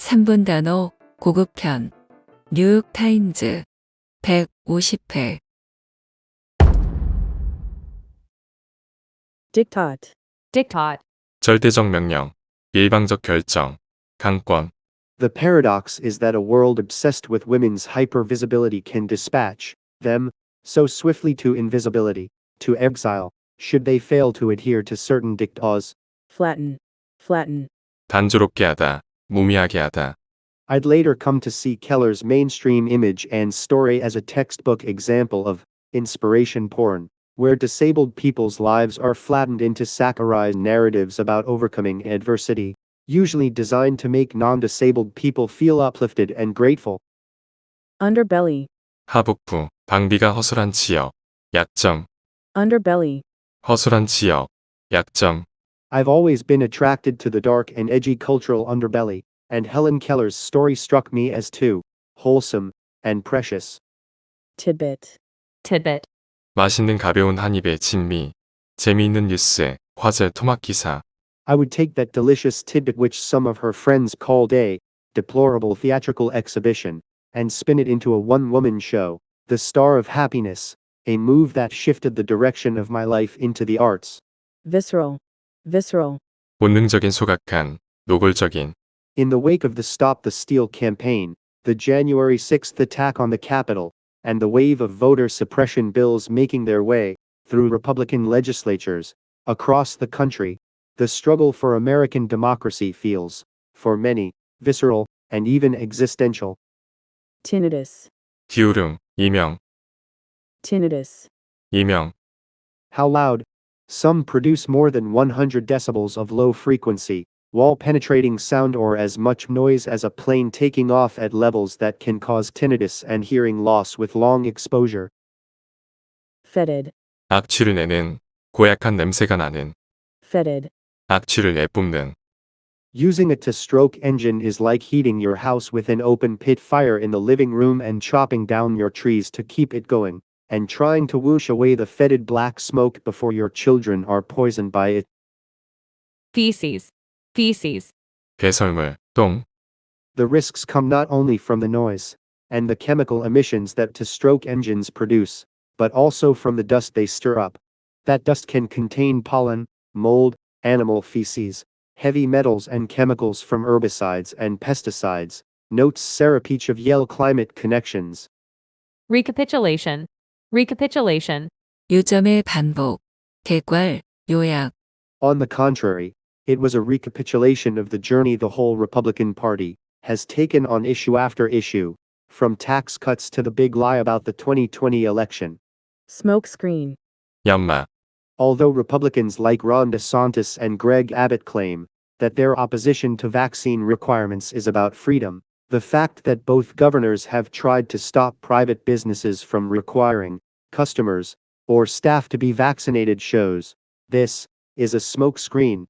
3분 단어 고급편 뉴욕타임즈 150회 Diktat. Diktat. 절대적 명령, 일방적 결정, 강권. The paradox is that a world obsessed with women's hypervisibility can dispatch them so swiftly to invisibility, to exile, should they fail to adhere to certain diktats. Flatten. Flatten. 단조롭게 하다, 무미하게 하다. I'd later come to see Keller's mainstream image and story as a textbook example of inspiration porn, where disabled people's lives are flattened into saccharized narratives about overcoming adversity, usually designed to make non-disabled people feel uplifted and grateful. Underbelly. 하복부, 방비가 허술한 지역, 약점. Underbelly. 허술한 지역, 약점. I've always been attracted to the dark and edgy cultural underbelly, and Helen Keller's story struck me as too wholesome and precious. Tidbit. Tidbit. 맛있는 가벼운 한 입의 진미. 재미있는 뉴스, 화제 토막 기사. I would take that delicious tidbit which some of her friends called a deplorable theatrical exhibition, and spin it into a one-woman show, The Star of Happiness, a move that shifted the direction of my life into the arts. Visceral. Visceral. 본능적인 소각한, 노골적인. In the wake of the Stop the Steal campaign, the January 6th attack on the Capitol, and the wave of voter suppression bills making their way through Republican legislatures across the country, the struggle for American democracy feels, for many, visceral and even existential. Tinnitus. 기울음, 이명. Tinnitus. 이명. How loud? Some produce more than 100 decibels of low frequency, wall-penetrating sound or as much noise as a plane taking off at levels that can cause tinnitus and hearing loss with long exposure. Fetid. 악취를 내는, 고약한 냄새가 나는. Fetid. 악취를 내뿜는. Using a two-stroke engine is like heating your house with an open pit fire in the living room and chopping down your trees to keep it going, and trying to whoosh away the fetid black smoke before your children are poisoned by it. Feces. Feces. 배설물, 똥. The risks come not only from the noise and the chemical emissions that two-stroke engines produce, but also from the dust they stir up. That dust can contain pollen, mold, animal feces, heavy metals and chemicals from herbicides and pesticides, notes Sarah Peach of Yale Climate Connections. Recapitulation. Recapitulation. 요점의 반복 객괄 요약 On the contrary, it was a recapitulation of the journey the whole Republican Party has taken on issue after issue, from tax cuts to the big lie about the 2020 election. Smokescreen. 연마. Although Republicans like Ron DeSantis and Greg Abbott claim that their opposition to vaccine requirements is about freedom, the fact that both governors have tried to stop private businesses from requiring customers or staff to be vaccinated shows this is a smokescreen